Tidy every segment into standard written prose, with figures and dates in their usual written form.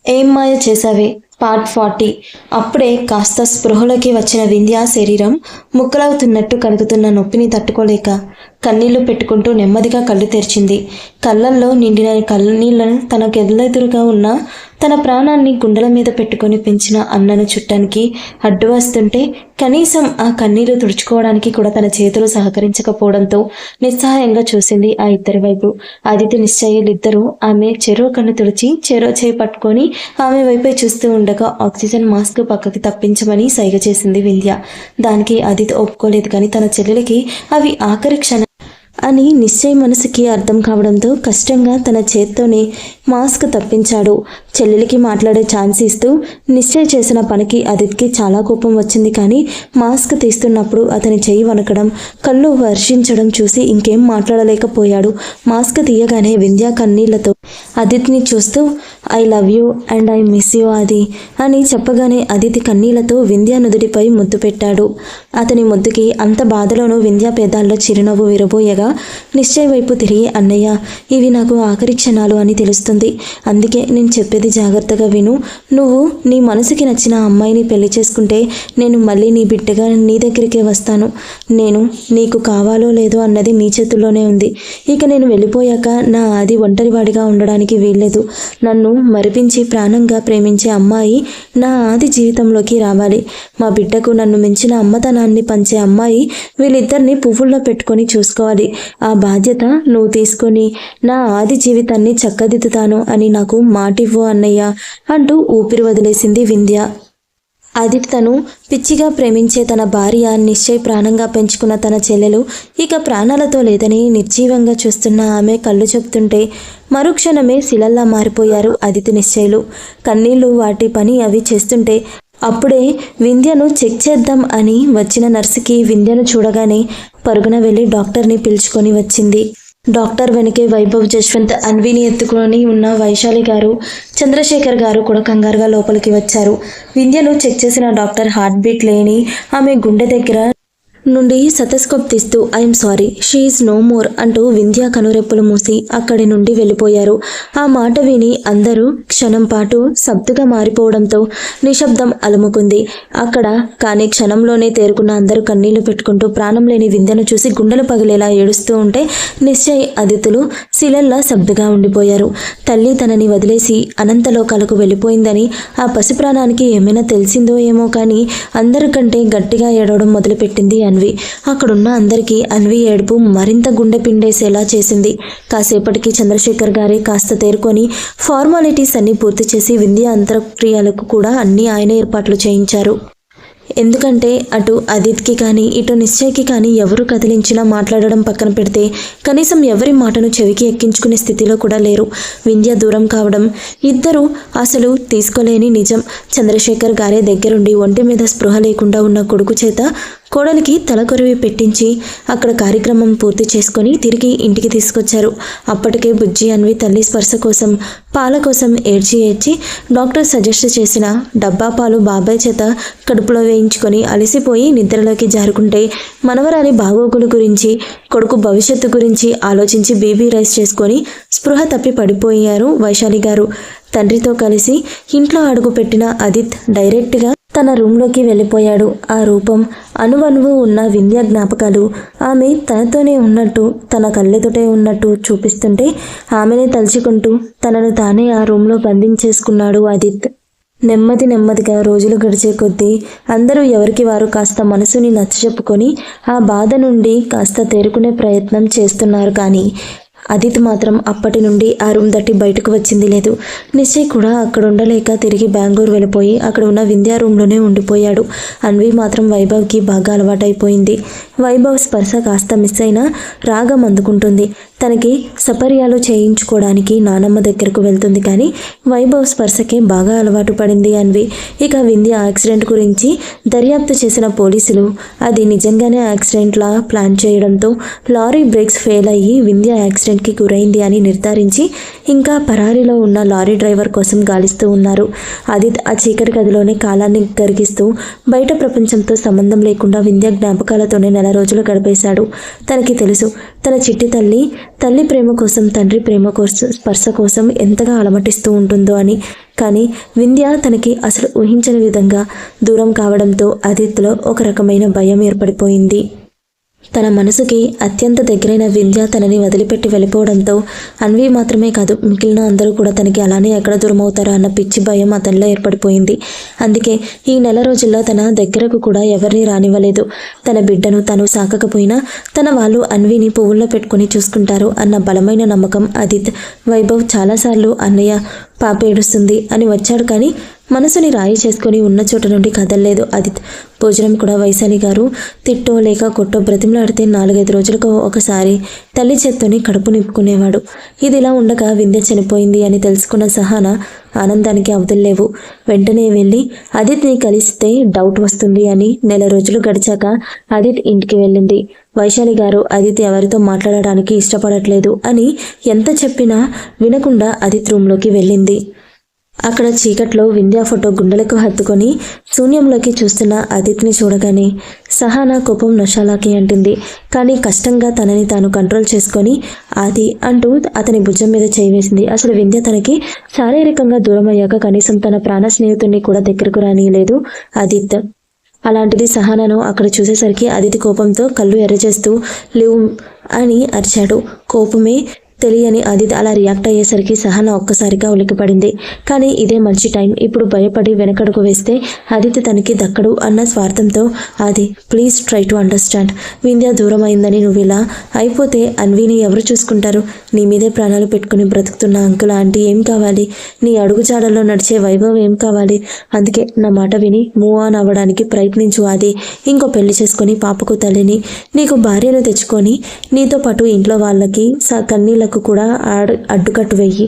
ఏం మాయ చేసావే పార్ట్ 40. అప్పుడే కాస్త స్పృహలోకి వచ్చిన వింధ్య శరీరం ముక్కలవుతున్నట్టు కలుగుతున్న నొప్పిని తట్టుకోలేక కన్నీళ్లు పెట్టుకుంటూ నెమ్మదిగా కళ్ళు తెరిచింది. కళ్ళల్లో నిండిన కన్నీళ్లను తన గెల్లెదురుగా ఉన్న తన ప్రాణాన్ని గుండెల మీద పెట్టుకొని పెంచిన అన్నను చుట్టానికి అడ్డు వస్తుంటే కనీసం ఆ కన్నీళ్లు తుడుచుకోవడానికి కూడా తన చేతులు సహకరించకపోవడంతో నిస్సహాయంగా చూసింది ఆ ఇద్దరి వైపు. ఆదిత్య నిశ్చయులిద్దరూ ఆమె చెరో కన్ను తుడిచి చెరో చేయి పట్టుకొని ఆమె వైపే చూస్తూ ఉండగా ఆక్సిజన్ మాస్క్ పక్కకి తప్పించమని సైగ చేసింది వింధ్య. దానికి ఆదిత్య ఒప్పుకోలేదు. కానీ తన చెల్లెలకి అవి ఆఖరి క్షణం అని నిశ్చయ్ మనసుకి అర్థం కావడంతో కష్టంగా తన చేత్తోనే మాస్క్ తప్పించాడు. చెల్లెలికి మాట్లాడే ఛాన్స్ ఇస్తూ నిశ్చయ్ చేసిన పనికి ఆదిత్యకి చాలా కోపం వచ్చింది. కానీ మాస్క్ తీస్తున్నప్పుడు అతని చెయ్యి వణకడం, కళ్ళు వర్షించడం చూసి ఇంకేం మాట్లాడలేకపోయాడు. మాస్క్ తీయగానే వింధ్య కన్నీళ్లతో ఆదిత్యని చూస్తూ I love you and I miss you ఆది అని చెప్పగానే ఆదిత్య కన్నీళ్లతో వింధ్య నుదుటిపై ముద్దు పెట్టాడు. అతని ముద్దుకి అంత బాధలోనూ వింధ్య పేదాల్లో చిరునవ్వు విరబోయగా నిశ్చయ్ వైపు తిరిగి అన్నయ్య, ఇవి నాకు ఆఖరి క్షణాలు అని తెలుస్తుంది. అందుకే నేను చెప్పేది జాగ్రత్తగా విను. నువ్వు నీ మనసుకి నచ్చిన అమ్మాయిని పెళ్లి చేసుకుంటే నేను మళ్ళీ నీ బిడ్డగా నీ దగ్గరికే వస్తాను. నేను నీకు కావాలో లేదో అన్నది నీ చేతుల్లోనే ఉంది. ఇక నేను వెళ్ళిపోయాక నా ఆది ఒంటరివాడిగా ఉండడానికి వీల్లేదు. నన్ను మరిపించి ప్రాణంగా ప్రేమించే అమ్మాయి నా ఆది జీవితంలోకి రావాలి. మా బిడ్డకు నన్ను మించిన అమ్మతనాన్ని పంచే అమ్మాయి వీళ్ళిద్దరిని పువ్వుల్లో పెట్టుకొని చూసుకోవాలి. ఆ బాధ్యత నువ్వు తీసుకొని నా ఆది జీవితాన్ని చక్కదిద్దుతాను అని నాకు మాటివ్వు అన్నయ్య అంటూ ఊపిరి వదిలేసింది వింధ్య. ఆదిత్య తను పిచ్చిగా ప్రేమించే తన భార్య, నిశ్చయ్ ప్రాణంగా పెంచుకున్న తన చెల్లెలు ఇక ప్రాణాలతో లేదని నిర్జీవంగా చూస్తున్న ఆమె కళ్ళు చెప్తుంటే మరుక్షణమే శిలల్లా మారిపోయారు ఆదిత్య నిశ్చయులు. కన్నీళ్లు వాటి పని అవి చేస్తుంటే అప్పుడే వింధ్యను చెక్ చేద్దాం అని వచ్చిన నర్సుకి వింధ్యను చూడగానే పరుగున వెళ్ళి డాక్టర్ని పిలుచుకొని వచ్చింది. డాక్టర్ వెనకే వైభవ్, జశ్వంత్, అన్విని ఎత్తుకొని ఉన్న వైశాలి గారు, చంద్రశేఖర్ గారు కూడా కంగారుగా లోపలికి వచ్చారు. వింధ్యను చెక్ చేసిన డాక్టర్ హార్ట్ బీట్ లేని ఆమె గుండె దగ్గర నుండి సతస్కోప్ తీస్తూ I'm sorry she is no more అంటూ వింధ్య కనురెప్పులు మూసి అక్కడి నుండి వెళ్ళిపోయారు. ఆ మాట విని అందరూ క్షణం పాటు సబ్దుగా మారిపోవడంతో నిశ్శబ్దం అలుముకుంది అక్కడ. కానీ క్షణంలోనే తేరుకున్న అందరూ కన్నీళ్లు పెట్టుకుంటూ ప్రాణం లేని వింధ్యను చూసి గుండెలు పగిలేలా ఏడుస్తూ ఉంటే నిశ్చయ్ ఆదిత్యులు శిలల్లా సబ్దుగా ఉండిపోయారు. తల్లి తనని వదిలేసి అనంతలోకాలకు వెళ్ళిపోయిందని ఆ పసి ప్రాణానికి ఏమైనా తెలిసిందో ఏమో కానీ అందరికంటే గట్టిగా ఏడవడం మొదలుపెట్టింది అన్వి. అక్కడున్న అందరికీ అన్వి ఏడుపు మరింత గుండె పిండేసేలా చేసింది. కాసేపటికి చంద్రశేఖర్ గారే కాస్త తేరుకొని ఫార్మాలిటీస్ అన్ని పూర్తి చేసి వింధ్య అంతర్క్రియలకు కూడా అన్ని ఆయన ఏర్పాట్లు చేయించారు. ఎందుకంటే అటు ఆదిత్యకి కానీ ఇటు నిశ్చయ్కి కానీ ఎవరు కదిలించినా మాట్లాడడం పక్కన పెడితే కనీసం ఎవరి మాటను చెవికి ఎక్కించుకునే స్థితిలో కూడా లేరు. వింధ్య దూరం కావడం ఇద్దరు అసలు తీసుకోలేని నిజం. చంద్రశేఖర్ గారే దగ్గరుండి ఒంటి మీద స్పృహ లేకుండా ఉన్న కొడుకు చేత కోడలికి తలకొరివి పెట్టించి అక్కడ కార్యక్రమం పూర్తి చేసుకొని తిరిగి ఇంటికి తీసుకొచ్చారు. అప్పటికే బుజ్జి అన్వి తల్లి స్పర్శ కోసం పాల కోసం ఏడ్చి డాక్టర్ సజెస్ట్ చేసిన డబ్బా పాలు బాబాయ్ చేత కడుపులో వేయించుకొని అలసిపోయి నిద్రలోకి జారుకుంటే మనవరాలి బాగోగుల గురించి, కొడుకు భవిష్యత్తు గురించి ఆలోచించి బేబీ రైస్ చేసుకొని స్పృహ తప్పి పడిపోయారు వైశాలి గారు. తండ్రితో కలిసి ఇంట్లో అడుగుపెట్టిన ఆదిత్ డైరెక్ట్గా తన రూమ్లోకి వెళ్ళిపోయాడు. ఆ రూపం, అణువణువు ఉన్న వింధ్య జ్ఞాపకాలు ఆమె తనతోనే ఉన్నట్టు, తన కళ్ళెదుటే ఉన్నట్టు చూపిస్తుంటే ఆమెనే తలుచుకుంటూ తనను తానే ఆ రూమ్లో బంధించేసుకున్నాడు ఆదిత్. నెమ్మదిగా రోజులు గడిచే కొద్దీ అందరూ ఎవరికి వారు కాస్త మనసుని నచ్చచెప్పుకొని ఆ బాధ నుండి కాస్త తేరుకునే ప్రయత్నం చేస్తున్నారు. కానీ ఆదిత్ మాత్రం అప్పటి నుండి ఆ రూమ్ దట్టి బయటకు వచ్చింది లేదు. నిశ్చయ్ కూడా అక్కడ ఉండలేక తిరిగి బెంగళూరు వెళ్ళిపోయి అక్కడ ఉన్న వింధ్య రూమ్లోనే ఉండిపోయాడు. అన్వి మాత్రం వైభవ్కి బాగా అలవాటైపోయింది. వైభవ్ స్పర్శ కాస్త మిస్ అయినా రాగం అందుకుంటుంది. తనకి సపర్యాలు చేయించుకోవడానికి నానమ్మ దగ్గరకు వెళ్తుంది. కానీ వైభవ్ స్పర్శకే బాగా అలవాటు పడింది అన్వి. ఇక వింధ్య యాక్సిడెంట్ గురించి దర్యాప్తు చేసిన పోలీసులు అది నిజంగానే యాక్సిడెంట్లా ప్లాన్ చేయడంతో లారీ బ్రేక్స్ ఫెయిల్ అయ్యి వింధ్య యాక్సిడెంట్ యాక్సిడెంట్కి గురైంది అని నిర్ధారించి ఇంకా పరారీలో ఉన్న లారీ డ్రైవర్ కోసం గాలిస్తూ ఉన్నారు. ఆదిత్ ఆ చీకటి గదిలోనే కాలాన్ని గరిగిస్తూ బయట ప్రపంచంతో సంబంధం లేకుండా వింధ్య జ్ఞాపకాలతోనే నెల రోజులు గడిపేశాడు. తనకి తెలుసు తన చిట్టి తల్లి ప్రేమ కోసం, తండ్రి ప్రేమ కోసం, స్పర్శ కోసం ఎంతగా అలమటిస్తూ ఉంటుందో అని. కానీ వింధ్య తనకి అసలు ఊహించని విధంగా దూరం కావడంతో ఆదిత్లో ఒక రకమైన భయం ఏర్పడిపోయింది. తన మనసుకి అత్యంత దగ్గరైన వింధ్య తనని వదిలిపెట్టి వెళ్ళిపోవడంతో అన్వి మాత్రమే కాదు, మిగిలిన అందరూ కూడా తనకి అలానే ఎక్కడ దూరం అవుతారో అన్న పిచ్చి భయం అతనిలో ఏర్పడిపోయింది. అందుకే ఈ నెల రోజుల్లో తన దగ్గరకు కూడా ఎవరిని రానివ్వలేదు. తన బిడ్డను తను సాకకపోయినా తన వాళ్ళు అన్విని పువ్వుల్లో పెట్టుకుని చూసుకుంటారు అన్న బలమైన నమ్మకం ఆదిత్. వైభవ్ చాలాసార్లు అన్నయ్య పాప ఏడుస్తుంది అని వచ్చాడు, కానీ మనసుని రాయి చేసుకుని ఉన్న చోట నుండి కదలలేదు ఆదిత్. భోజనం కూడా వైశాలి గారు తిట్టో లేక కొట్టో బ్రతిమలాడితే 4-5 రోజులకు ఒకసారి తల్లి చేత్తోని కడుపు నింపుకునేవాడు. ఇదిలా ఉండగా వింధ్య చనిపోయింది అని తెలుసుకున్న సహాన ఆనందానికి అవధుల్లేవు. వెంటనే వెళ్ళి ఆదిత్ని కలిస్తే డౌట్ వస్తుంది అని నెల రోజులు గడిచాక ఆదిత్ ఇంటికి వెళ్ళింది. వైశాలి గారు ఆదిత్ ఎవరితో మాట్లాడడానికి ఇష్టపడట్లేదు అని ఎంత చెప్పినా వినకుండా ఆదిత్ రూమ్లోకి వెళ్ళింది. అక్కడ చీకట్లో వింధ్య ఫోటో గుండెలకు హత్తుకొని శూన్యంలోకి చూస్తున్న ఆదిత్ని చూడగానే సహాన కోపం నషాలాకి అంటింది. కానీ కష్టంగా తనని తాను కంట్రోల్ చేసుకొని ఆది అంటూ అతని భుజం మీద చేయి వేసింది. అసలు వింధ్య తనకి శారీరకంగా దూరం అయ్యాక కనీసం తన ప్రాణ స్నేహితుడిని కూడా దగ్గరకు రానియలేదు ఆదిత్. అలాంటిది సహానను అక్కడ చూసేసరికి ఆదిత్ కోపంతో కళ్ళు ఎర్రచేస్తూ లివ్ అని అరిచాడు. కోపమే తెలియని ఆదిత్ అలా రియాక్ట్ అయ్యేసరికి సహన ఒక్కసారిగా ఉలికిపడింది. కానీ ఇదే మంచి టైం, ఇప్పుడు భయపడి వెనకడుగు వేస్తే ఆదిత్ తనకి దక్కడు అన్న స్వార్థంతో ఆది please try to understand. Vindhya దూరం అయిందని నువ్వు ఇలా అయిపోతే అన్విని ఎవరు చూసుకుంటారు? నీ మీదే ప్రాణాలు పెట్టుకుని బ్రతుకుతున్న అంకుల్ ఆంటీ ఏం కావాలి? నీ అడుగుజాడల్లో నడిచే వైభవం ఏం కావాలి? అందుకే నా మాట విని మూవ్ ఆన్ అవ్వడానికి ప్రయత్నించు ఆది. ఇంకో పెళ్లి చేసుకొని పాపకు తల్లిని, నీకు భార్యను తెచ్చుకొని నీతో పాటు ఇంట్లో వాళ్ళకి కన్నీళ్ళకు కూడా అడ్డుకట్టు వెయ్యి.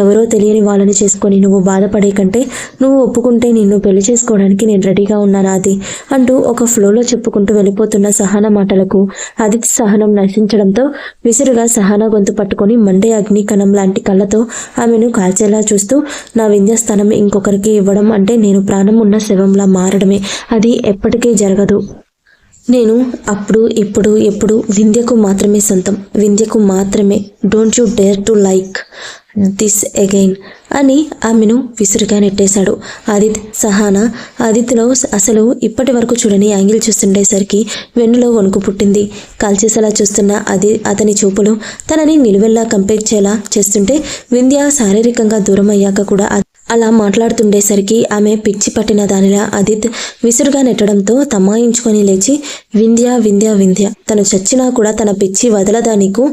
ఎవరో తెలియని వాళ్ళని చేసుకొని నువ్వు బాధపడే కంటే నువ్వు ఒప్పుకుంటే నిన్ను పెళ్లి చేసుకోవడానికి నేను రెడీగా ఉన్నాను ఆది అంటూ ఒక ఫ్లోలో చెప్పుకుంటూ వెళ్ళిపోతున్న సహన మాటలకు ఆదిత్ సహనం నశించడంతో విసురుగా సహన గొంతు పట్టుకొని మండే అగ్ని కణం లాంటి కళ్ళతో ఆమెను కాల్చేలా చూస్తూ నా వింధ్య స్థానం ఇంకొకరికి ఇవ్వడం అంటే నేను ప్రాణం ఉన్న శవంలా మారడమే. అది ఎప్పటికీ జరగదు. నేను అప్పుడు ఇప్పుడు ఎప్పుడు వింధ్యకు మాత్రమే సొంతం, వింధ్యకు మాత్రమే. Don't you dare to like this again అని ఆమెను విసురుగా నెట్టేశాడు ఆదిత్. సహాన ఆదిత్లో అసలు ఇప్పటి వరకు చూడని యాంగిల్ చూస్తుండేసరికి వెన్నులో వణుకు పుట్టింది. కాల్చేసేలా చూస్తున్న అతని చూపులు తనని నిలువెల్లా కంపేర్చేలా చేస్తుంటే వింధ్య శారీరకంగా దూరం అయ్యాక కూడా అలా మాట్లాడుతుండేసరికి ఆమె పిచ్చి పట్టిన దానిలా ఆదిత్ విసురుగా నెట్టడంతో తమాయించుకొని లేచి వింధ్య వింధ్య వింధ్య, తను చచ్చినా కూడా తన పిచ్చి వదలదా నీకు?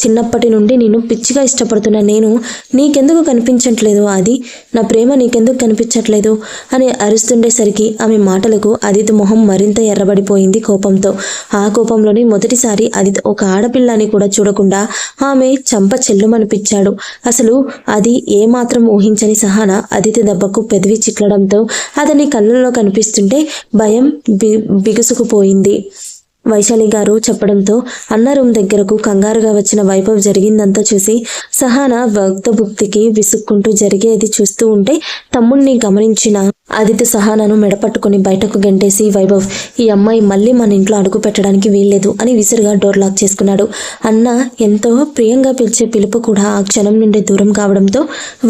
చిన్నప్పటి నుండి నేను పిచ్చిగా ఇష్టపడుతున్న నేను నీకెందుకు కనిపించట్లేదు ఆది? నా ప్రేమ నీకెందుకు కనిపించట్లేదు అని అరుస్తుండేసరికి ఆమె మాటలకు ఆదిత్ మొహం మరింత ఎర్రబడిపోయింది కోపంతో. ఆ కోపంలోనే మొదటిసారి ఆదిత్ ఒక ఆడపిల్లని కూడా చూడకుండా ఆమె చంప చెల్లుమనిపించాడు. అసలు అది ఏమాత్రం ఊహించని సహాన ఆదిత్ దెబ్బకు పెదవి చిట్లడంతో అతని కళ్ళల్లో కనిపిస్తుంటే భయం బిగుసుకుపోయింది. వైశాలి గారు చెప్పడంతో అన్న రూమ్ దగ్గరకు కంగారుగా వచ్చిన వైభవ్ జరిగిందంతా చూసి సహాన భక్తభుక్తికి విసుక్కుంటూ జరిగేది చూస్తూ ఉంటే తమ్ముణ్ణి గమనించిన ఆదిత్య సహానను మెడపట్టుకుని బయటకు గెంటేసి వైభవ్, ఈ అమ్మాయి మళ్ళీ మన ఇంట్లో అడుగు పెట్టడానికి వీల్లేదు అని విసురుగా డోర్ లాక్ చేసుకున్నాడు. అన్న ఎంతో ప్రియంగా పిలిచే పిలుపు కూడా ఆ క్షణం నుండి దూరం కావడంతో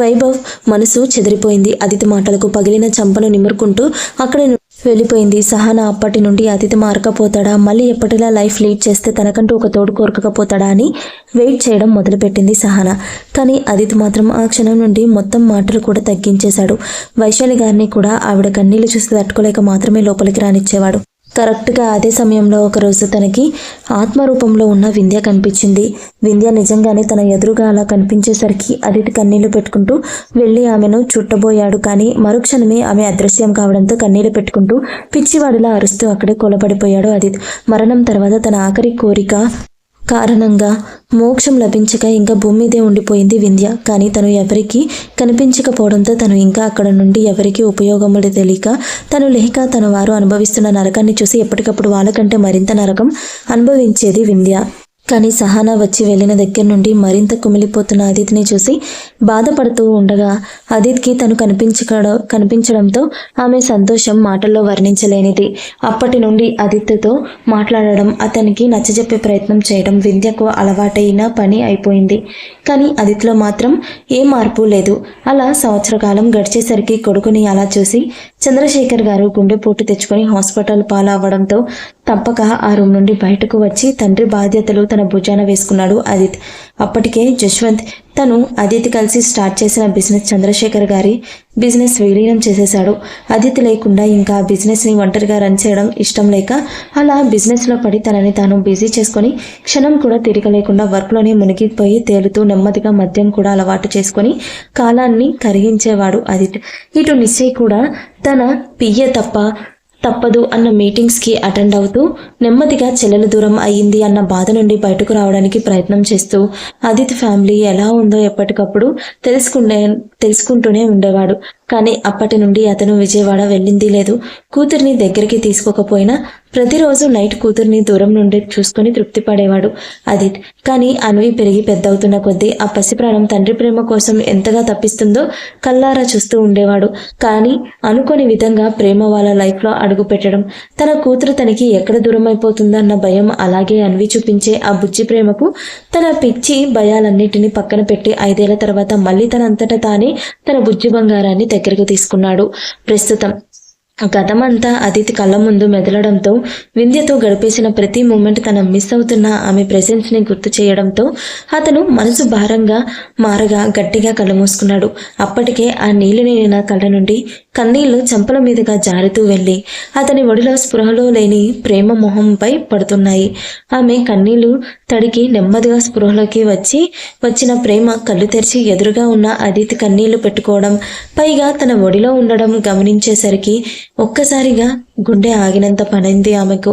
వైభవ్ మనసు చెదిరిపోయింది. ఆదిత్య మాటలకు పగిలిన చంపను నిమురుకుంటూ అక్కడి వెళ్ళిపోయింది. సహాన అప్పటి నుండి ఆదిత్య మారకపోతాడా, మళ్ళీ ఎప్పటిలా లైఫ్ లీడ్ చేస్తే తనకంటూ ఒక తోడు కోరకపోతాడా అని వెయిట్ చేయడం మొదలుపెట్టింది సహాన. కానీ ఆదిత్య మాత్రం ఆ క్షణం నుండి మొత్తం మాటలు కూడా తగ్గించేశాడు. వైశాలి గారిని కూడా ఆవిడ కన్నీళ్లు చూసి తట్టుకోలేక మాత్రమే లోపలికి రానిచ్చేవాడు. కరెక్ట్గా అదే సమయంలో ఒకరోజు తనకి ఆత్మరూపంలో ఉన్న వింధ్య కనిపించింది. వింధ్య నిజంగానే తన ఎదురుగా అలా కనిపించేసరికి ఆదిత్య కన్నీళ్లు పెట్టుకుంటూ వెళ్ళి ఆమెను చుట్టబోయాడు. కానీ మరుక్షణమే ఆమె అదృశ్యం కావడంతో కన్నీళ్లు పెట్టుకుంటూ పిచ్చివాడిలా అరుస్తూ అక్కడే కొలబడిపోయాడు ఆదిత్య. మరణం తర్వాత తన ఆఖరి కోరిక కారణంగా మోక్షం లభించక ఇంకా భూమి మీదే ఉండిపోయింది వింధ్య. కానీ తను ఎవరికి కనిపించకపోవడంతో తను ఇంకా అక్కడ నుండి ఎవరికి ఉపయోగములు తెలియక తను లేక తన వారు అనుభవిస్తున్న నరకాన్ని చూసి ఎప్పటికప్పుడు వాళ్ళకంటే మరింత నరకం అనుభవించేది వింధ్య. కానీ సహానా వచ్చి వెళ్ళిన దగ్గర నుండి మరింత కుమిలిపోతున్న అదిత్ని చూసి బాధపడుతూ ఉండగా అదిత్కి తను కనిపించడంతో ఆమె సంతోషం మాటల్లో వర్ణించలేనిది. అప్పటి నుండి అదిత్తో మాట్లాడడం, అతనికి నచ్చజెప్పే ప్రయత్నం చేయడం వింధ్యకు అలవాటైన పని అయిపోయింది. కానీ అదిత్లో మాత్రం ఏ మార్పు లేదు. అలా సంవత్సర కాలం గడిచేసరికి కొడుకుని అలా చూసి చంద్రశేఖర్ గారు గుండెపోటు తెచ్చుకొని హాస్పిటల్ పాలవడంతో తప్పక ఆ రూమ్ నుండి బయటకు వచ్చి తండ్రి బాధ్యతలు తన భుజాన వేసుకున్నాడు అదిత్. అప్పటికే జశ్వంత్ తను అదిత్ కలిసి స్టార్ట్ చేసిన బిజినెస్ చంద్రశేఖర్ గారి బిజినెస్ విలీనం చేసేశాడు. అదిత్ లేకుండా ఇంకా ఆ బిజినెస్ని ఒంటరిగా రన్ చేయడం ఇష్టం లేక అలా బిజినెస్లో పడి తనని తాను బిజీ చేసుకొని క్షణం కూడా తిరగలేకుండా వర్క్లోనే మునిగిపోయి తేలుతూ నెమ్మదిగా మద్యం కూడా అలవాటు చేసుకొని కాలాన్ని కరిగించేవాడు అదిత్. ఇటు నిశ్చయ్ కూడా తన పియ్య తప్పదు అన్న మీటింగ్స్కి అటెండ్ అవుతూ నెమ్మదిగా చెల్లెలు దూరం అయ్యింది అన్న బాధ నుండి బయటకు రావడానికి ప్రయత్నం చేస్తూ అదిత్ ఫ్యామిలీ ఎలా ఉందో ఎప్పటికప్పుడు తెలుసుకుంటూనే ఉండేవాడు. కానీ అప్పటి నుండి అతను విజయవాడ వెళ్ళింది లేదు. కూతుర్ని దగ్గరికి తీసుకోకపోయినా ప్రతిరోజు నైట్ కూతుర్ని దూరం నుండి చూసుకొని తృప్తి పడేవాడు అదిత్. కానీ అన్వి పెరిగి పెద్దవుతున్న కొద్దీ ఆ పసిప్రాణం తండ్రి ప్రేమ కోసం ఎంతగా తప్పిస్తుందో కల్లారా చూస్తూ ఉండేవాడు. కానీ అనుకోని విధంగా ప్రేమ వాళ్ళ లైఫ్లో అడుగు పెట్టడం, తన కూతురు తనకి ఎక్కడ దూరం అయిపోతుందన్న భయం, అలాగే అన్వి చూపించే ఆ బుజ్జి ప్రేమకు తన పిచ్చి భయాలన్నిటినీ పక్కన పెట్టి 5 ఏళ్ల తర్వాత మళ్ళీ తనంతట తానే తన బుజ్జి బంగారాన్ని దగ్గరకు తీసుకున్నాడు. ప్రస్తుతం గతమంతా అదితి కళ్ళ ముందు మెదలడంతో వింధ్యతో గడిపేసిన ప్రతి మూమెంట్ తన మిస్ అవుతున్న ఆమె ప్రెసెన్స్ని గుర్తు చేయడంతో అతను మనసు భారంగా మారగా గట్టిగా కళ్ళు మూసుకున్నాడు. అప్పటికే ఆ నీళ్లు నిండిన కళ్ళ నుండి కన్నీళ్లు చెంపల మీదుగా జారుతూ వెళ్ళి అతని ఒడిలో స్పృహలో లేని ప్రేమ మొహంపై పడుతున్నాయి. ఆమె కన్నీళ్లు తడికి నెమ్మదిగా స్పృహలోకి వచ్చిన ప్రేమ కళ్ళు తెరిచి ఎదురుగా ఉన్న అదితి కన్నీళ్లు పెట్టుకోవడం, పైగా తన ఒడిలో ఉండడం గమనించేసరికి ఒక్కసారిగా గుండె ఆగినంత పనైంది ఆమెకు.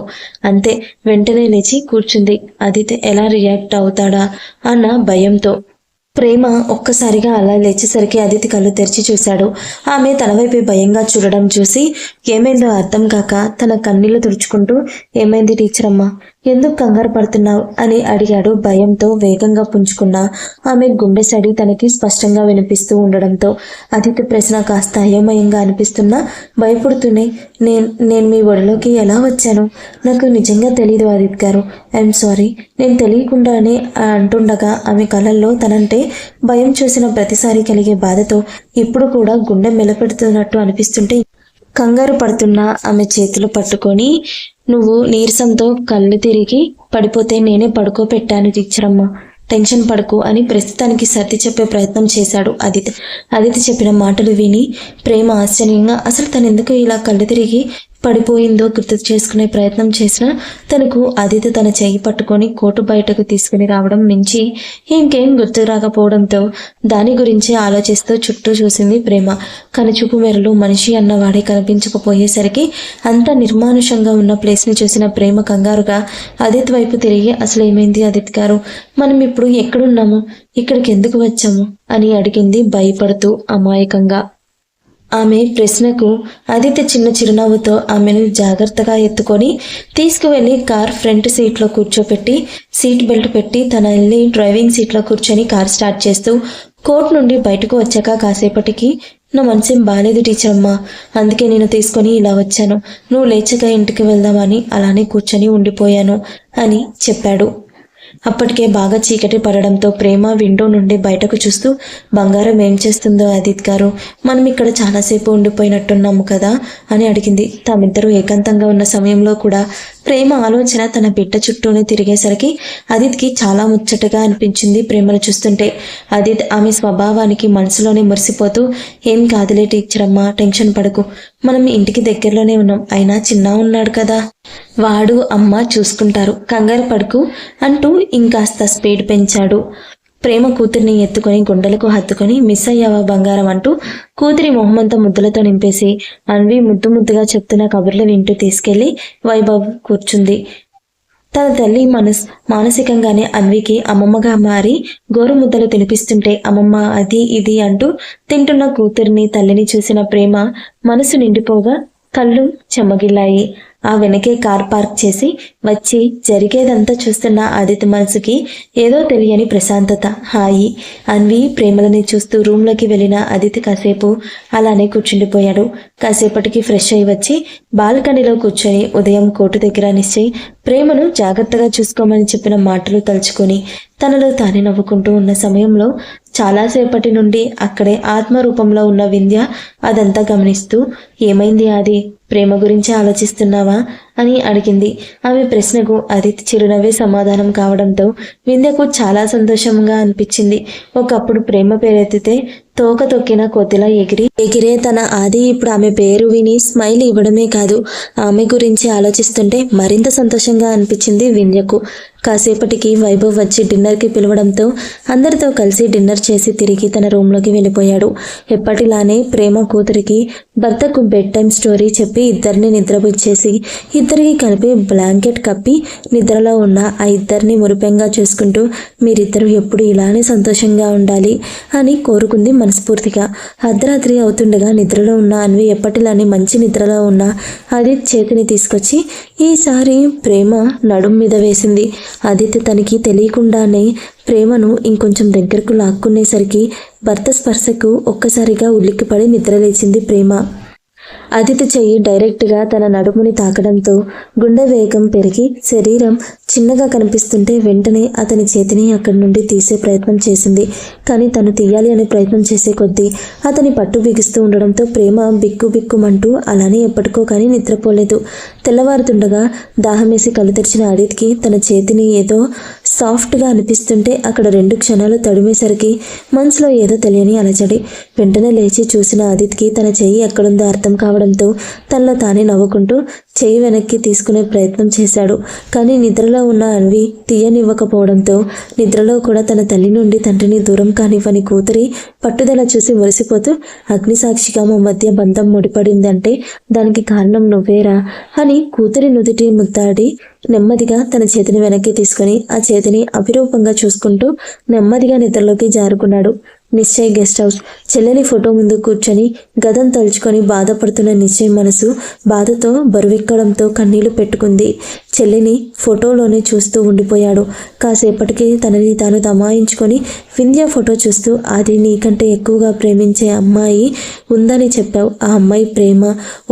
అంతే, వెంటనే లేచి కూర్చుంది. అదితి ఎలా రియాక్ట్ అవుతాడా అన్న భయంతో. ప్రేమ ఒక్కసారిగా అలా లేచేసరికి అదితి కళ్ళు తెరిచి చూశాడు. ఆమె తన వైపు భయంగా చూడడం చూసి ఏమైందో అర్థం కాక తన కన్నీళ్లు తుడుచుకుంటూ, ఏమైంది టీచర్ అమ్మా, ఎందుకు కంగారు పడుతున్నావు అని అడిగాడు. భయంతో వేగంగా పుంజుకున్న ఆమె గుండె సడి తనకి స్పష్టంగా వినిపిస్తూ ఉండడంతో అదితి ప్రశ్న కాస్త అయోమయంగా అనిపిస్తున్నా భయపడుతూనే, నేను మీ ఒడిలోకి ఎలా వచ్చాను? నాకు నిజంగా తెలీదు అదిత్ గారు, ఐఎమ్ సారీ, నేను తెలియకుండానే అంటుండగా ఆమె కళ్ళల్లో తనంటే భయం చూసిన ప్రతిసారి కలిగే బాధతో ఇప్పుడు కూడా గుండె మెలపెడుతున్నట్టు అనిపిస్తుంటే కంగారు పడుతున్న ఆమె చేతులు పట్టుకొని, నువ్వు నీరసంతో కళ్ళు తిరిగి పడిపోతే నేనే పడుకోపెట్టాను టీచర్ అమ్మ, టెన్షన్ పడకు అని ప్రస్తుతానికి సర్ది చెప్పే ప్రయత్నం చేశాడు అదితి చెప్పిన మాటలు విని ప్రేమ ఆశ్చర్యంగా అసలు తనెందుకు ఇలా కళ్ళు తిరిగి పడిపోయిందో గుర్తు చేసుకునే ప్రయత్నం చేసినా తనకు అదితి తన చెయ్యి పట్టుకొని కోటు బయటకు తీసుకుని రావడం మించి ఇంకేం గుర్తు రాకపోవడంతో దాని గురించి ఆలోచిస్తూ చుట్టూ చూసింది ప్రేమ. కనుచూపు మేరలు మనిషి అన్నవాడే కనిపించకపోయేసరికి అంత నిర్మానుషంగా ఉన్న ప్లేస్ని చూసిన ప్రేమ కంగారుగా అదిత్ వైపు తిరిగి, అసలు ఏమైంది అదిత్ గారు, మనం ఇప్పుడు ఎక్కడున్నాము, ఇక్కడికి ఎందుకు వచ్చాము అని అడిగింది భయపడుతూ అమాయకంగా. ఆమె ప్రశ్నకు అదితి చిన్న చిరునవ్వుతో ఆమెను జాగ్రత్తగా ఎత్తుకొని తీసుకువెళ్ళి కార్ ఫ్రంట్ సీట్లో కూర్చోపెట్టి సీట్ బెల్ట్ పెట్టి తన వెళ్ళి డ్రైవింగ్ సీట్లో కూర్చొని కార్ స్టార్ట్ చేస్తూ, కోర్టు నుండి బయటకు వచ్చాక కాసేపటికి నా మనసేం బాగాలేదు టీచర్ అమ్మా, అందుకే నేను తీసుకొని ఇలా వచ్చాను, నువ్వు లేచగా ఇంటికి వెళ్దామని అలానే కూర్చొని ఉండిపోయాను అని చెప్పాడు. అప్పటికే బాగా చీకటి పడడంతో ప్రేమ విండో నుండి బయటకు చూస్తూ, బంగారం ఏం చేస్తుందో అదిత్ గారు, మనం ఇక్కడ చాలాసేపు ఉండిపోయినట్టున్నాము కదా అని అడిగింది. తామిద్దరూ ఏకాంతంగా ఉన్న సమయంలో కూడా ప్రేమ ఆలోచన తన బిడ్డ చుట్టూనే తిరిగేసరికి అదిత్కి చాలా ముచ్చటగా అనిపించింది. ప్రేమను చూస్తుంటే అదిత్ ఆమె స్వభావానికి మనసులోనే మురిసిపోతూ, ఏం కాదులే టీచర్ అమ్మా, టెన్షన్ పడకు, మనం ఇంటికి దగ్గరలోనే ఉన్నాం, అయినా చిన్న ఉన్నాడు కదా, వాడు అమ్మ చూసుకుంటారు, కంగారు పడుకు అంటూ ఇంకాస్త స్పీడ్ పెంచాడు. ప్రేమ కూతుర్ని ఎత్తుకొని గుండెలకు హత్తుకొని, మిస్ అయ్యావా బంగారం అంటూ కూతురి మొహమంతా ముద్దులతో నింపేసి అన్వి ముద్దుగా చెప్తున్న కబుర్లు వింటూ తీసుకెళ్లి వైభవ్ కూర్చుంది. తన తల్లి మానసికంగానే అన్వికి అమ్మమ్మగా మారి గోరు ముద్దలు తినిపిస్తుంటే అమ్మమ్మ అది ఇది అంటూ తింటున్న కూతురిని తల్లిని చూసిన ప్రేమ మనసు నిండిపోగా కళ్ళు చెమ్మగిల్లాయి. ఆ వెనకే కార్ పార్క్ చేసి వచ్చి జరిగేదంతా చూస్తున్న ఆదిత్య మనసుకి ఏదో తెలియని ప్రశాంతత, హాయి. అన్వి ప్రేమలని చూస్తూ రూమ్లోకి వెళ్ళిన ఆదిత్య కాసేపు అలానే కూర్చుండిపోయాడు. కాసేపటికి ఫ్రెష్ అయి వచ్చి బాల్కనీలో కూర్చొని ఉదయం కోర్టు దగ్గర నిశ్చయ్ ప్రేమను జాగ్రత్తగా చూసుకోమని చెప్పిన మాటలు తలుచుకొని తనలో తానే నవ్వుకుంటూ ఉన్న సమయంలో చాలాసేపటి నుండి అక్కడే ఆత్మరూపంలో ఉన్న వింధ్య అదంతా గమనిస్తూ, ఏమైంది ఆది, ప్రేమ గురించి ఆలోచిస్తున్నావా అని అడిగింది. ఆమె ప్రశ్నకు ఆదిత్య చిరునవ్వే సమాధానం కావడంతో వింధ్యకు చాలా సంతోషంగా అనిపించింది. ఒకప్పుడు ప్రేమ పేరెత్తితే తోక తొక్కిన కొద్దిలా ఎగిరే తన ఆది ఇప్పుడు ఆమె పేరు విని స్మైల్ ఇవ్వడమే కాదు, ఆమె గురించి ఆలోచిస్తుంటే మరింత సంతోషంగా అనిపించింది వింధ్యకు. కాసేపటికి వైభవ్ వచ్చి డిన్నర్కి పిలవడంతో అందరితో కలిసి డిన్నర్ చేసి తిరిగి తన రూమ్లోకి వెళ్ళిపోయాడు. ఎప్పటిలానే ప్రేమ కూతురికి భర్తకు బెడ్ టైం స్టోరీ చెప్పి ఇద్దరిని నిద్రపుచ్చేసి ఇద్దరికి కలిపి బ్లాంకెట్ కప్పి నిద్రలో ఉన్న ఆ ఇద్దరిని మురిపెంగా చూసుకుంటూ మీరిద్దరూ ఎప్పుడు ఇలానే సంతోషంగా ఉండాలి అని కోరుకుంది మనస్ఫూర్తిగా. అర్ధరాత్రి అవుతుండగా నిద్రలో ఉన్న అన్వి ఎప్పటిలానే మంచి నిద్రలో ఉన్న ఆదిత్ చేతిని తీసుకొచ్చి ఈసారి ప్రేమ నడుం మీద వేసింది. ఆదిత్య తనకి తెలియకుండానే ప్రేమను ఇంకొంచెం దగ్గరకు లాక్కునేసరికి భర్త స్పర్శకు ఒక్కసారిగా ఉలిక్కిపడి నిద్రలేచింది ప్రేమ. ఆదిత్య చెయ్యి డైరెక్ట్గా తన నడుముని తాకడంతో గుండె వేగం పెరిగి శరీరం చిన్నగా కనిపిస్తుంటే వెంటనే అతని చేతిని అక్కడి నుండి తీసే ప్రయత్నం చేసింది. కానీ తను తీయాలి అనే ప్రయత్నం చేసే కొద్దీ అతని పట్టు బిగుస్తూ ఉండడంతో ప్రేమ బిక్కుమంటూ అలానే ఎప్పటికో కానీ నిద్రపోలేదు. తెల్లవారుతుండగా దాహమేసి కళ్ళు తెరిచిన ఆదిత్యకి తన చేతిని ఏదో సాఫ్ట్గా అనిపిస్తుంటే అక్కడ 2 క్షణాలు తడిమేసరికి మనసులో ఏదో తెలియని అలజడి. వెంటనే లేచి చూసిన ఆదిత్యకి తన చెయ్యి ఎక్కడుందో అర్థం కావడంతో తనలో తానే నవ్వుకుంటూ చెయ్యి వెనక్కి తీసుకునే ప్రయత్నం చేశాడు. కానీ నిద్రలో ఉన్న అన్వి తీయనివ్వకపోవడంతో నిద్రలో కూడా తన తల్లి నుండి తండ్రిని దూరం కానివ్వని కూతురి పట్టుదల చూసి మురిసిపోతూ అగ్నిసాక్షిగా మా మధ్య బంధం ముడిపడిందంటే దానికి కారణం నువ్వేరా అని కూతురి నుదుటి ముద్దాడి నెమ్మదిగా తన చేతిని వెనక్కి తీసుకుని ఆ చేతిని అభిరూపంగా చూసుకుంటూ నెమ్మదిగా నిద్రలోకి జారుకున్నాడు. Nischay guest house. చెల్లెలి ఫోటో ముందు కూర్చొని గతం తలుచుకొని బాధపడుతున్న నిశ్చయ్ మనసు బాధతో బరువెక్కడంతో కన్నీళ్లు పెట్టుకుంది. చెల్లిని ఫోటోలోనే చూస్తూ ఉండిపోయాడు. కాసేపటికి తనని తాను తమాయించుకొని వింధ్య ఫోటో చూస్తూ అది నీకంటే ఎక్కువగా ప్రేమించే అమ్మాయి ఉందని చెప్పావు, ఆ అమ్మాయి ప్రేమ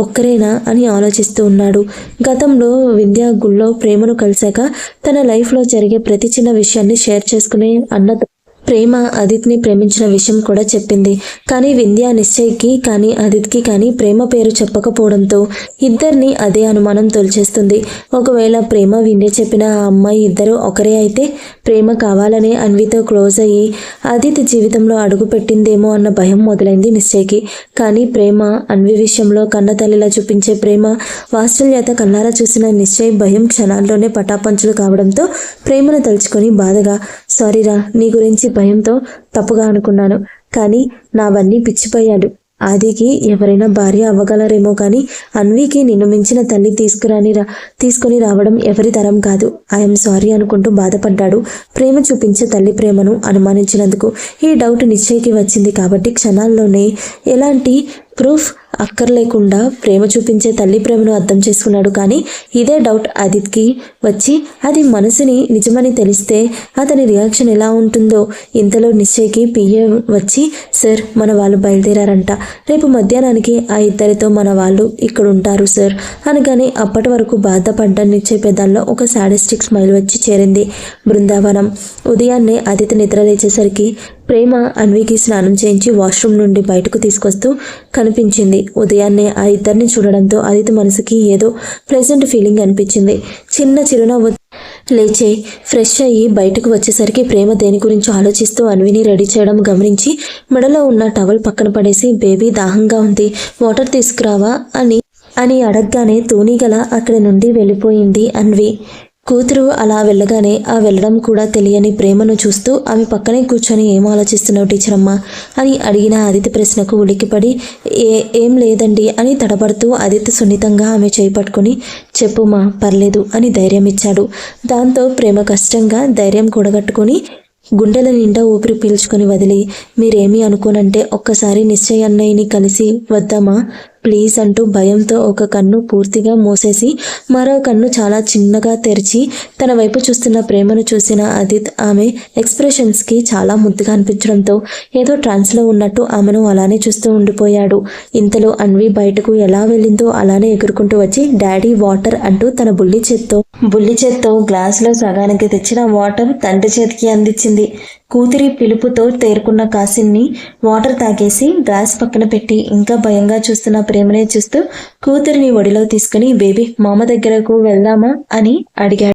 ఒక్కరేనా అని ఆలోచిస్తూ ఉన్నాడు. గతంలో వింధ్య గుళ్ళో ప్రేమను కలిశాక తన లైఫ్లో జరిగే ప్రతి చిన్న విషయాన్ని షేర్ చేసుకునే అన్న ప్రేమ ఆదిత్యని ప్రేమించిన విషయం కూడా చెప్పింది. కానీ వింధ్య నిశ్చయ్కి కానీ ఆదిత్యకి కానీ ప్రేమ పేరు చెప్పకపోవడంతో ఇద్దరిని అదే అనుమానం తొలిచేస్తుంది. ఒకవేళ ప్రేమ వింధ్య చెప్పిన ఆ అమ్మాయి ఇద్దరు ఒకరే అయితే ప్రేమ కావాలనే అన్వితో క్లోజ్ అయ్యి ఆదిత్య జీవితంలో అడుగు పెట్టిందేమో అన్న భయం మొదలైంది నిశ్చయ్కి. కానీ ప్రేమ అన్వి విషయంలో కన్న తల్లిలా చూపించే ప్రేమ వాత్సల్యత కళ్ళారా చూసిన నిశ్చయ్ భయం క్షణాల్లోనే పటాపంచులు కావడంతో ప్రేమను తలుచుకొని బాధగా, సారీరా, నీ గురించి భయంతో తప్పుగా అనుకున్నాను, కానీ నావన్నీ పిచ్చిపోయాడు. ఆదికి ఎవరైనా భార్య అవ్వగలరేమో కానీ అన్వికి నిన్ను మించిన తల్లి తీసుకొని రావడం ఎవరి తరం కాదు. ఐఎమ్ సారీ అనుకుంటూ బాధపడ్డాడు. ప్రేమ చూపించే తల్లి ప్రేమను అనుమానించినందుకు. ఈ డౌట్ నిశ్చయ్కి వచ్చింది కాబట్టి క్షణాల్లోనే ఎలాంటి ప్రూఫ్ అక్కర్లేకుండా ప్రేమ చూపించే తల్లి ప్రేమను అర్థం చేసుకున్నాడు. కానీ ఇదే డౌట్ ఆదిత్యకి వచ్చి అది మనసుని నిజమని తెలిస్తే అతని రియాక్షన్ ఎలా ఉంటుందో. ఇంతలో నిశ్చయ్కి పిఏ వచ్చి, సార్ మన వాళ్ళు బయలుదేరారంట, రేపు మధ్యాహ్నానికి ఆ ఇద్దరితో మన వాళ్ళు ఇక్కడ ఉంటారు సార్ అనగానే అప్పటి వరకు బాధపడ్డ నిశ్చయ్ పెదాల్లో ఒక సాడిస్టిక్ స్మైల్ వచ్చి చేరింది. బృందావనం. ఉదయాన్నే ఆదిత్య నిద్ర లేచేసరికి ప్రేమ అన్వికి స్నానం చేయించి వాష్రూమ్ నుండి బయటకు తీసుకొస్తూ కనిపించింది. ఉదయాన్నే ఆ ఇద్దరిని చూడడంతో ఆదిత్య మనసుకి ఏదో ప్లెజెంట్ ఫీలింగ్ అనిపించింది. చిన్న చిరునవ్వు లేచే ఫ్రెష్ అయ్యి బయటకు వచ్చేసరికి ప్రేమ దేని గురించి ఆలోచిస్తూ అన్విని రెడీ చేయడం గమనించి మెడలో ఉన్న టవల్ పక్కన పడేసి, బేబీ దాహంగా ఉంది, వాటర్ తీసుకురావా అని అడగగానే తూనీగల అక్కడి నుండి వెళ్ళిపోయింది అన్వి. కూతురు అలా వెళ్ళగానే ఆ వెళ్ళడం కూడా తెలియని ప్రేమను చూస్తూ ఆమె పక్కనే కూర్చొని ఏం ఆలోచిస్తున్నావు టీచర్ అమ్మా అని అడిగిన ఆదిత్య ప్రశ్నకు ఉలిక్కిపడి ఏం లేదండి అని తడబడుతూ ఆదిత్య సున్నితంగా ఆమె చేయి పట్టుకుని చెప్పుమా పర్లేదు అని ధైర్యం ఇచ్చాడు. దాంతో ప్రేమ కష్టంగా ధైర్యం కూడగట్టుకొని గుండెల నిండా ఊపిరి పీల్చుకొని వదిలి, మీరేమీ అనుకోనంటే ఒక్కసారి నిశ్చయ్ అన్నయ్యని కలిసి వద్దామా ప్లీజ్ అంటూ భయంతో ఒక కన్ను పూర్తిగా మూసేసి మరో కన్ను చాలా చిన్నగా తెరిచి తన వైపు చూస్తున్న ప్రేమను చూసిన ఆదిత్ ఆమె ఎక్స్ప్రెషన్స్కి చాలా ముద్దుగా అనిపించడంతో ఏదో ట్రాన్స్లో ఉన్నట్టు ఆమెను అలానే చూస్తూ ఉండిపోయాడు. ఇంతలో అన్వి బయటకు ఎలా వెళ్ళిందో అలానే ఎగురుకుంటూ వచ్చి డాడీ వాటర్ అంటూ తన బుల్లి చేత్తో గ్లాసులో సగానికి తెచ్చిన వాటర్ తండ్రి చేతికి అందించింది. కూతురి పిలుపుతో తేరుకున్న కాసిన్ని వాటర్ తాగేసి గ్లాస్ పక్కన పెట్టి ఇంకా భయంగా చూస్తున్న ప్రేమనే చూస్తూ కూతురిని ఒడిలో తీసుకుని బేబీ మామ దగ్గరకు వెళ్దామా అని అడిగాడు.